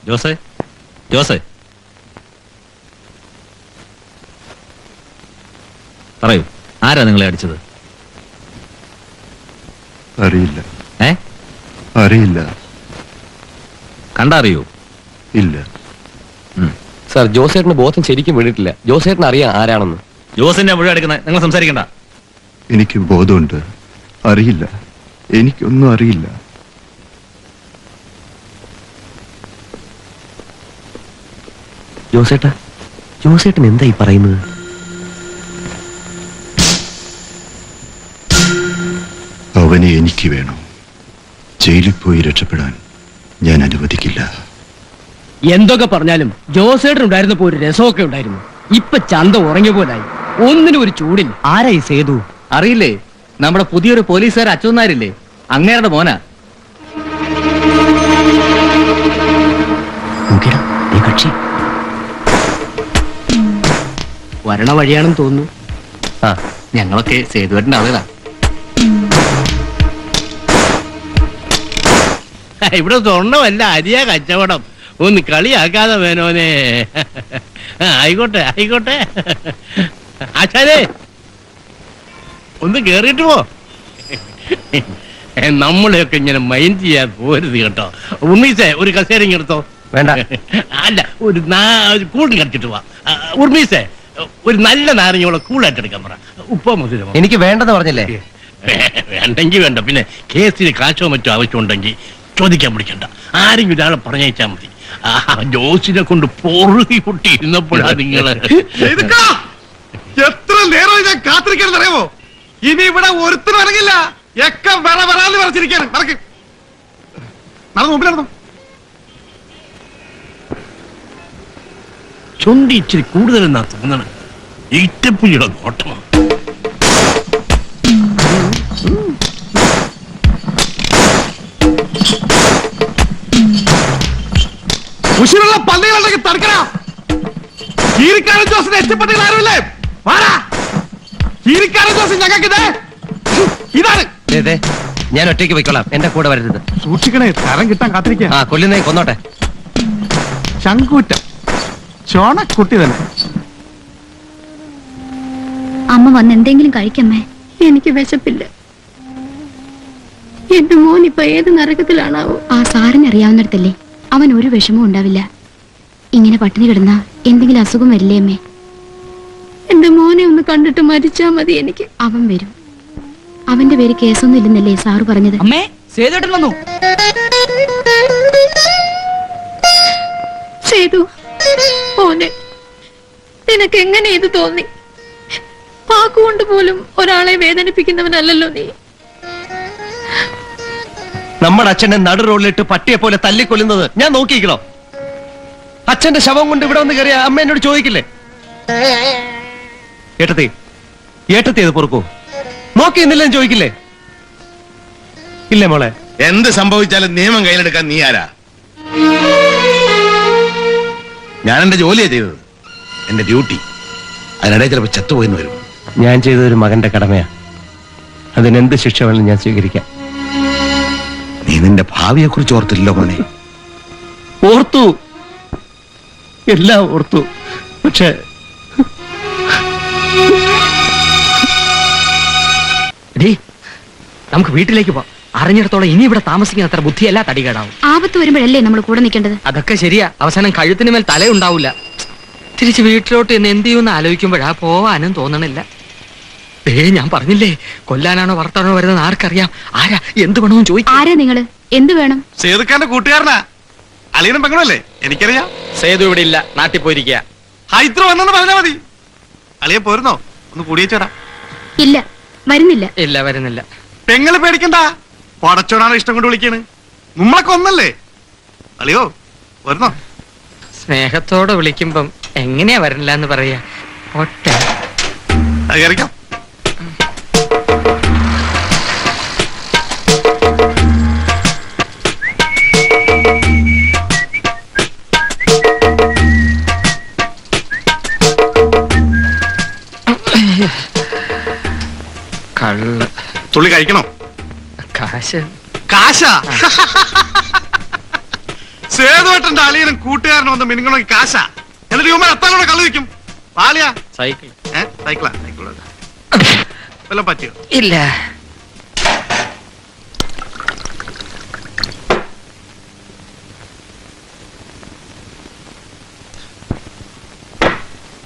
ജോസേ, ജോസേ, പറയൂ, ആരാ നിങ്ങളെ അടിച്ചത്? അറിയില്ല. അറിയില്ല. കണ്ടറിയോ? ഇല്ല സാർ, ജോസേട്ടന് ബോധം ശരിക്കും വീണിട്ടില്ല. ജോസേട്ടൻ അറിയാം ആരാണെന്ന്. ജോസിന്റെ മുഴുവൻ അടിക്കുന്നത് നിങ്ങൾ സംസാരിക്കണ്ട. എനിക്ക് ബോധമുണ്ട്. അറിയില്ല, എനിക്കൊന്നും അറിയില്ല. ജോസേട്ടൻ എന്താ ഈ പറയുന്നത്? അവനെ എനിക്ക് വേണം. ജയിലിൽ പോയി രക്ഷപ്പെടാൻ ഞാൻ അനുവദിക്കില്ല. എന്തൊക്കെ പറഞ്ഞാലും ജോസേട്ടൻ ഉണ്ടായിരുന്നപ്പോ ഒരു രസമൊക്കെ ഉണ്ടായിരുന്നു. ഇപ്പൊ ചന്ത ഉറങ്ങിയ പോലായി. ഒന്നിനും ഒരു ചൂടില്ല. ആരായി സേതു? അറിയില്ലേ? നമ്മുടെ പുതിയൊരു പോലീസുകാർ അച്ഛനാരില്ലേ, അങ്ങേരുടെ മോനാ. കക്ഷി വരണ വഴിയാണെന്ന് തോന്നുന്നു. ഞങ്ങളൊക്കെ സേതുവേട്ടന്റെ ആളുകളാ. ഇവിടെ സ്വർണ്ണമല്ല, അരിയാ കച്ചവടം. ഒന്ന് കളിയാക്കാതെ വേനോനെ. ആയിക്കോട്ടെ ആയിക്കോട്ടെ. ആശാനെ ഒന്ന് കേറിയിട്ട് പോ. നമ്മളെയൊക്കെ ഇങ്ങനെ മൈൻഡ് ചെയ്യാൻ പോരുത് കേട്ടോ. ഉർമീസേ, ഒരു കസേരങ്ങ് എടുത്തോ. വേണ്ട. അല്ല, ഒരു കൂടിന് കടിച്ചിട്ട് പോവാ. ഉർമീസേ, ഒരു നല്ല നാരങ്ങയോളം കൂളായിട്ട് എടുക്കാൻ പറ. ഉപ്പോ മധുരമോ? എനിക്ക് വേണ്ടെന്ന് പറഞ്ഞില്ലേ? വേണ്ടെങ്കിൽ വേണ്ട. പിന്നെ കേസിന് കാശോ മറ്റോ ആവശ്യമുണ്ടെങ്കിൽ ചോദിക്കാൻ പിടിക്കണ്ട. ആരെങ്കിലും ഒരാളെ പറഞ്ഞയച്ചാൽ മതി. ജോസിനെ കൊണ്ട് പൊറുകി പൊട്ടി ഇരുന്നപ്പോഴാ നിങ്ങള്. എത്ര നേരം ഞാൻ കാത്തിരിക്കണം അറിയാമോ? ഇനി ഇവിടെ ഒരുത്തരും ഇറങ്ങില്ല. ഒക്കെ വരാന്ന് പറഞ്ഞിരിക്കാണ്. നടക്ക്, നടന്നു, മുമ്പിൽ നടന്നു. ചുണ്ടി ഇച്ചിരി കൂടുതലെന്നാ തോന്നണം. ഈറ്റപ്പുലിയുടെ നോട്ടമാണ്. ഉശിരുള്ള പള്ളികളുണ്ടെങ്കിൽ തടുക്കണം. കീരിക്കാരൻ ജോസിനെ എച്ചപ്പെട്ടിൽ ആരുമില്ലേ? കീരിക്കാരൻ ജോസ് ഞങ്ങൾക്ക് ഇതാണ്. ഞാൻ ഒറ്റയ്ക്ക് പോയിക്കോളാം, എന്റെ കൂടെ വരരുത്. സൂക്ഷിക്കണേ, തരം കിട്ടാൻ കാത്തിരിക്കുക. കൊല്ലുന്നേ കൊന്നോട്ടെ. ശങ്കൂറ്റം ചോണക്കുട്ടി തന്നെ. അമ്മ വന്ന് എന്തെങ്കിലും കഴിക്കമ്മേ. എനിക്ക് വിശപ്പില്ല. എന്റെ മോൻ ഇപ്പൊ ഏത് നരകത്തിലാണാവോ? ആ സാറിന് അറിയാവുന്നിടത്തല്ലേ. അവൻ ഒരു വിഷമവും ഉണ്ടാവില്ല. ഇങ്ങനെ പട്ടിണി കിടന്നാ എന്തെങ്കിലും അസുഖം വരില്ലേ അമ്മേ? എന്റെ മോനെ ഒന്ന് കണ്ടിട്ട് മരിച്ചാ മതി എനിക്ക്. അവൻ വരും. അവന്റെ പേര് കേസൊന്നും ഇല്ലെന്നല്ലേ സാറ് പറഞ്ഞത്? അമ്മേ, സേതുവേട്ടൻ വന്നു. സേതു മോനെ, നിനക്ക് എങ്ങനെ ഇത് തോന്നി? വാക്കുകൊണ്ട് പോലും ഒരാളെ വേദനിപ്പിക്കുന്നവനല്ലല്ലോ നീ. നമ്മുടെ അച്ഛനെ നടു റോഡിലിട്ട് പട്ടിയെ പോലെ തല്ലിക്കൊല്ലുന്നത് ഞാൻ നോക്കിയിരിക്കണോ? അച്ഛന്റെ ശവം കൊണ്ട് ഇവിടെ വന്ന് കയറിയ അമ്മ എന്നോട് ചോദിക്കില്ലേ? ഏട്ടത്തി അത് പൊറുക്കൂ? നോക്കിയെന്നില്ലെന്ന് ചോദിക്കില്ലേ? ഇല്ലേ മോളെ? എന്ത് സംഭവിച്ചാലും നിയമം കയ്യിലെടുക്കാൻ നീ ആരാ? ഞാൻ എന്റെ ജോലിയാ ചെയ്തത്, എന്റെ ഡ്യൂട്ടി. അതിനിടെ ചിലപ്പോ ചത്തുപോയിന്ന് വരും. ഞാൻ ചെയ്തൊരു മകന്റെ കടമയാ. അതിനെന്ത് ശിക്ഷ വേണം ഞാൻ സ്വീകരിക്കാം. നീ നിന്റെ ഭാവിയെ കുറിച്ച് ഓർത്തില്ലല്ലോ മോനെ. ഓർത്തു, എല്ലാം ഓർത്തു. പക്ഷെ നമുക്ക് വീട്ടിലേക്ക് പോവാം. അറിഞ്ഞിടത്തോളം ഇനി ഇവിടെ താമസിക്കുന്ന അത്ര ബുദ്ധിയല്ല തടികേടാവും. ആപത്ത് വരുമ്പോഴല്ലേ നമ്മൾ കൂടെ നിൽക്കേണ്ടത്? അതൊക്കെ ശരിയാ. അവസാനം കഴുത്തിന് മേൽ തലയുണ്ടാവില്ല. തിരിച്ച് വീട്ടിലോട്ട് എന്ന് എന്ത് ചെയ്യുമെന്ന് ആലോചിക്കുമ്പോഴാ പോവാനും തോന്നണില്ല. ഞാൻ പറഞ്ഞില്ലേ, കൊല്ലാനാണോ വർത്താനോ വരുന്നത് ആർക്കറിയാം. ആരാ എന്ത് വേണമെന്ന് ചോദിക്കും. ആരാ നിങ്ങള്? എന്ത് വേണം? സേതുക്കാരന്റെ കൂട്ടുകാരനാ. അളിയനും പെങ്ങളല്ലേ? എനിക്കറിയാം. സേതു ഇവിടെ ഇല്ല, നാട്ടിൽ പോയിരിക്കുക. ഹൈദ്ര വന്നെന്ന് പറഞ്ഞാ മതി. അളിയെ പോരുന്നോ? ഒന്ന് കൂടിയേച്ചോടാ. ഇല്ല, വരുന്നില്ല. ഇല്ല, വരുന്നില്ല. പെങ്ങള് പേടിക്കണ്ട. പടച്ചോടാണ് ഇഷ്ടം കൊണ്ട് വിളിക്കാണ്. നമ്മളൊക്കെ ഒന്നല്ലേ? അളിയോ വരുന്നോ? സ്നേഹത്തോടെ വിളിക്കുമ്പം എങ്ങനെയാ വരണില്ല എന്ന് പറയാ. ഒറ്റ കയറിക്കാം. കള്ള് തുള്ളി കഴിക്കണോ? കാശ്. കാശാ? സേതുവേട്ടന്റെ അളിയനും കൂട്ടുകാരനും ഒന്ന് മിനിങ്ങണമെങ്കിൽ കാശാ. എന്നിട്ട് ഇവന്മാർ എത്താനോടെ കള്ളു വെക്കും. പാലിയാ സൈക്കിൾ സൈക്കിളാ വല്ലതും പറ്റിയോ? ഇല്ല.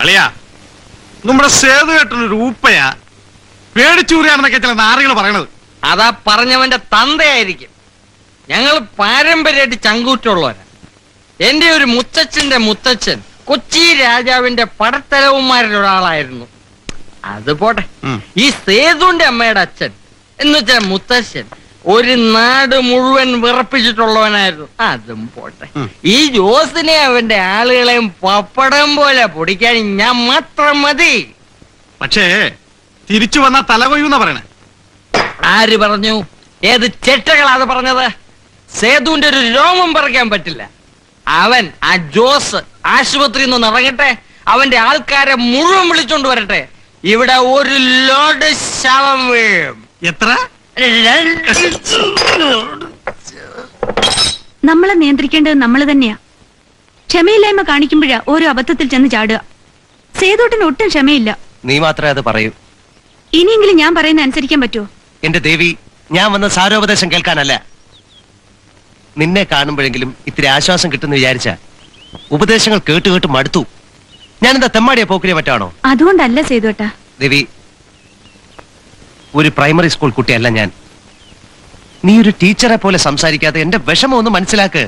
അളിയാ, നമ്മുടെ സേതുവേട്ടനൊരു ഊപ്പയാ, പേടിച്ചൂറിയാണെന്നൊക്കെ ചില നാറികൾ പറയണത്. അതാ പറഞ്ഞവന്റെ തന്തയായിരിക്കും. ഞങ്ങൾ പാരമ്പര്യമായിട്ട് ചങ്കൂറ്റുള്ളവരാ. എന്റെ ഒരു മുത്തച്ഛന്റെ മുത്തച്ഛൻ കൊച്ചി രാജാവിന്റെ പടത്തലവന്മാരിൽ ഒരാളായിരുന്നു. അത് പോട്ടെ. ഈ സേതുവിന്റെ അമ്മയുടെ അച്ഛൻ എന്ന് വെച്ചാൽ മുത്തച്ഛൻ ഒരു നാട് മുഴുവൻ വിറപ്പിച്ചിട്ടുള്ളവനായിരുന്നു. അതും പോട്ടെ. ഈ ജോസിനെ അവന്റെ ആളുകളെയും പപ്പടം പോലെ പൊടിക്കാൻ ഞാൻ മാത്രം മതി. പക്ഷേ തിരിച്ചു വന്ന തലകൊയ്യൂന്നാ പറയണേ. ആര് പറഞ്ഞു? ഏത് ചെറ്റകളാണ് പറഞ്ഞത്? സേതുവിന്റെ ഒരു രോമം പറിക്കാൻ പറ്റില്ല. അവൻ ആ ജോസ് ആശുപത്രിയിൽ നിന്ന് ഇറങ്ങട്ടെ, അവന്റെ ആൾക്കാരെ മുഴുവൻ വിളിച്ചോണ്ട് വരട്ടെ. ഇവിടെ ഒരു ലോഡ് ശവം വീഴും. എത്ര? നമ്മളെ നിയന്ത്രിക്കേണ്ടത് നമ്മൾ തന്നെയാ. ക്ഷമയില്ലായ്മ കാണിക്കുമ്പോഴാ ഓരോ അബദ്ധത്തിൽ ചെന്ന് ചാടുക. സേതോട്ടിന് ഒട്ടും ക്ഷമയില്ല. നീ മാത്രമേ അത് പറയൂ. ഇനിയെങ്കിലും ഞാൻ പറയുന്ന അനുസരിക്കാൻ പറ്റുമോ? എന്റെ ദേവി, ഞാൻ വന്ന സാരോപദേശം കേൾക്കാനല്ല. നിന്നെ കാണുമ്പോഴെങ്കിലും ഇത്തിരി ആശ്വാസം കിട്ടുമെന്ന് വിചാരിച്ച ഉപദേശങ്ങൾ കേട്ട് കേട്ട് മടുത്തു. ഞാനെന്താ തെമ്മാടിയെ പോക്കിനെ പറ്റാണോ? അതുകൊണ്ടല്ല സേതുവേട്ടാ. ദേവി, ഒരു പ്രൈമറി സ്കൂൾ കുട്ടിയല്ല ഞാൻ. നീ ഒരു ടീച്ചറെ പോലെ സംസാരിക്കാതെ എന്റെ വിഷമം ഒന്ന് മനസ്സിലാക്ക്.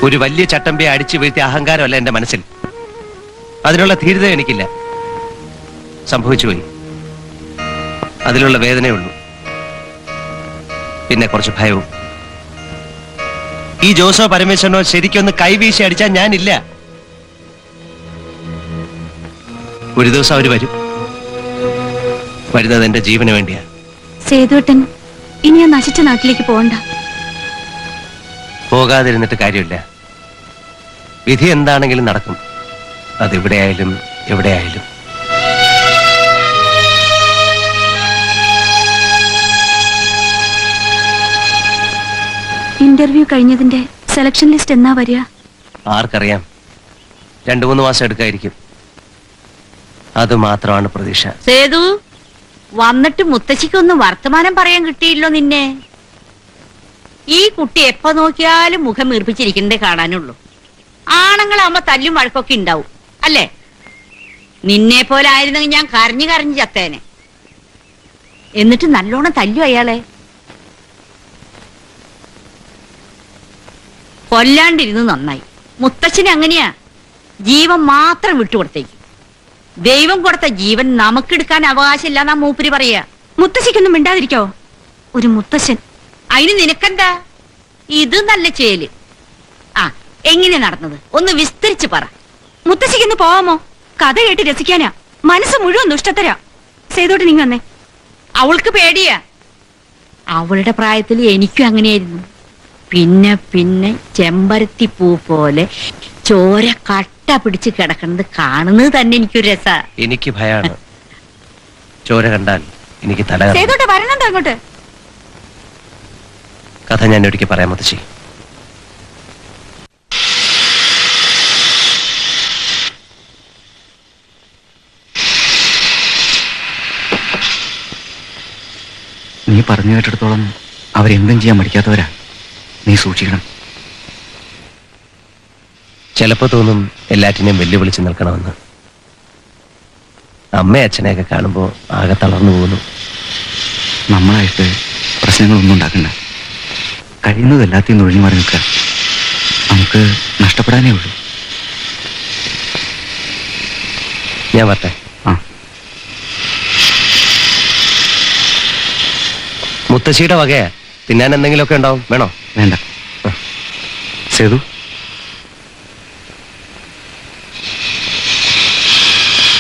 ഒരു വലിയ ചട്ടമ്പയെ അടിച്ചു വീഴ്ത്തിയ അഹങ്കാരമല്ല എന്റെ മനസ്സിൽ. അതിനുള്ള ധീരത എനിക്കില്ല. സംഭവിച്ചുപോയി. അതിലുള്ള വേദനയുള്ളൂ. പിന്നെ കുറച്ച് ഭയവും. ഈ ജോസോ പരമേശ്വരനോ ശരിക്കൊന്ന് കൈവീശി അടിച്ചാൽ ഞാനില്ല. ഒരു ദിവസം അവര് വരും. വരുന്നത് എന്റെ ജീവന് വേണ്ടിയാ. സേതുവേട്ടൻ ഇനി ആ നശിച്ച നാട്ടിലേക്ക് പോകണ്ട. പോകാതിരുന്നിട്ട് കാര്യമില്ല. വിധി എന്താണെങ്കിലും നടക്കും. അതെവിടെയായാലും എവിടെയായാലും. ഇന്റർവ്യൂ കഴിഞ്ഞതിന്റെ സെലക്ഷൻ ലിസ്റ്റ് എന്നാ വരിക? ആർക്കറിയാം, 2-3 മാസം എടുക്കായിരിക്കും. അത് മാത്രമാണ് പ്രതീക്ഷ. സേതു വന്നിട്ട് മുത്തശ്ശിക്കൊന്നും വർത്തമാനം പറയാൻ കിട്ടിയില്ലോ നിന്നെ. ഈ കുട്ടി എപ്പോ നോക്കിയാലും മുഖം വീർപ്പിച്ചിരിക്കുന്നതേ കാണാനുള്ളൂ. ആണുങ്ങളാവുമ്പോ തല്ലും വഴക്കൊക്കെ ഉണ്ടാവും അല്ലേ? നിന്നെ പോലെ ആയിരുന്നെങ്കിൽ ഞാൻ കരഞ്ഞു കരഞ്ഞു ചത്തേനെ. എന്നിട്ട് നല്ലോണം തല്ലു അയാളെ. കൊല്ലാണ്ടിരുന്നു നന്നായി. മുത്തച്ഛന് അങ്ങനെയാ, ജീവൻ മാത്രം വിട്ടുകൊടുത്തേക്കും. ദൈവം കൊടുത്ത ജീവൻ നമുക്കെടുക്കാൻ അവകാശമില്ലെന്നാ മൂപ്പര് പറയാ. മുത്തശ്ശിക്കൊന്നും മിണ്ടാതിരിക്കോ? ഒരു മുത്തശ്ശൻ. അതിന് നിനക്കെന്താ? ഇത് നല്ല ചേല്. ആ, എങ്ങനെ നടന്നത് ഒന്ന് വിസ്തരിച്ച് പറ. മുത്തശ്ശിക്കൊന്ന് പോവാമോ? കഥ കേട്ട് രസിക്കാനാ. മനസ്സ് മുഴുവൻ ദുഷ്ടത്തരാ. സേതോട്ട് നീ വന്നേ. അവൾക്ക് പേടിയാ. അവളുടെ പ്രായത്തിൽ എനിക്കും അങ്ങനെയായിരുന്നു. പിന്നെ പിന്നെ ചെമ്പരത്തി പൂ പോലെ ചോര കട്ട പിടിച്ച് കിടക്കുന്നത് കാണുന്നത് തന്നെ എനിക്കൊരു രസാ. എനിക്ക് ഭയാണ്. ചോര കണ്ടാൽ എനിക്ക് തല കറങ്ങും. സേതോട്ട് വരണുണ്ടോ അങ്ങോട്ട്? കഥ ഞാൻ ഒരിക്കൽ പറയാം മുത്തശ്ശി. നീ പറഞ്ഞു കേട്ടിടത്തോളം അവരെന്തും ചെയ്യാൻ മടിക്കാത്തവരാ. നീ സൂക്ഷിക്കണം. ചിലപ്പോ തോന്നും എല്ലാറ്റിനെയും വെല്ലുവിളിച്ച് നിൽക്കണമെന്ന്. അമ്മയും അച്ഛനെയൊക്കെ കാണുമ്പോ ആകെ തളർന്നു പോകുന്നു. നമ്മളായിട്ട് പ്രശ്നങ്ങളൊന്നും ഉണ്ടാക്കണ്ട. കഴിയുന്നത് എല്ലാத்தைയും നിന്ന് ഒഴിഞ്ഞു മാറി നിൽക്കുക. നമുക്ക് നഷ്ടപ്പെടാനേ ഉള്ളൂ. ഞാൻ വരട്ടെ. ആ, മുത്തശ്ശിയുടെ വകയാ. തിന്നാൻ എന്തെങ്കിലുമൊക്കെ ഉണ്ടാവും. വേണോ? വേണ്ട. സേതു,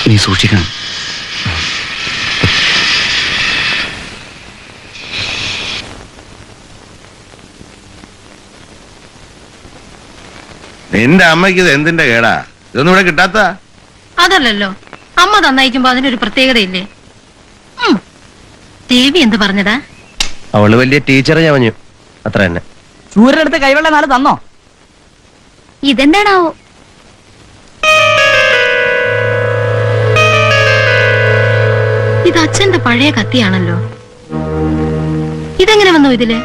നീ സൂക്ഷിക്കണം. നിന്റെ അമ്മയ്ക്ക് ഇത് എന്തിന്റെ കേടാ? ഇതൊന്നും ഇവിടെ കിട്ടാത്ത. അതല്ലല്ലോ, അമ്മ തന്നയിക്കുമ്പോ അതിനൊരു പ്രത്യേകതയില്ലേ? ദേവി എന്ത് പറഞ്ഞതാ? അവള് വലിയ ടീച്ചർ ചമഞ്ഞു, അത്ര തന്നെ. സൂര്യനടുത്ത് കൈവെള്ള നാളെ തന്നോ? ഇതെന്താണാവോ? ഇത് അച്ഛന്റെ പഴയ കത്തിയാണല്ലോ. ഇതെങ്ങനെ വന്നു ഇതില്?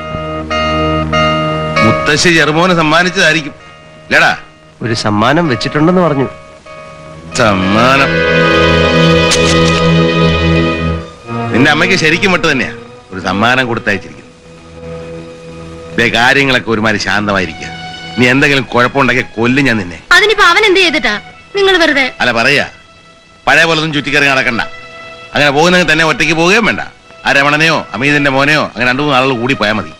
മുത്തശ്ശി ചെറുമോന് സമ്മാനിച്ചതായിരിക്കും ഇല്ലടാ. ഒരു സമ്മാനം വെച്ചിട്ടുണ്ടെന്ന് പറഞ്ഞു. സമ്മാനം നിന്റെ അമ്മയ്ക്ക് ശരിക്കും വിട്ട് തന്നെയാ ഒരു സമ്മാനം കൊടുത്തയച്ചിരിക്കുന്നു. കാര്യങ്ങളൊക്കെ ഒരുമാതിരി ശാന്തമായിരിക്കുക. നീ എന്തെങ്കിലും കുഴപ്പമുണ്ടാക്കിയ കൊല്ലും ഞാൻ നിന്നെ. അതിനിപ്പോ അവൻ എന്ത് ചെയ്തിട്ടാ? നിങ്ങൾ വെറുതെ അല്ല പറയാ, പഴയ പോലൊന്നും ചുറ്റിക്കറി നടക്കണ്ട. അങ്ങനെ പോകുന്നെങ്കിൽ തന്നെ ഒറ്റയ്ക്ക് പോവുകയും വേണ്ട. ആ രമണനെയോ അമീതിന്റെ മോനെയോ അങ്ങനെ 2-3 ആളുകൾ കൂടി പോയാൽ മതി.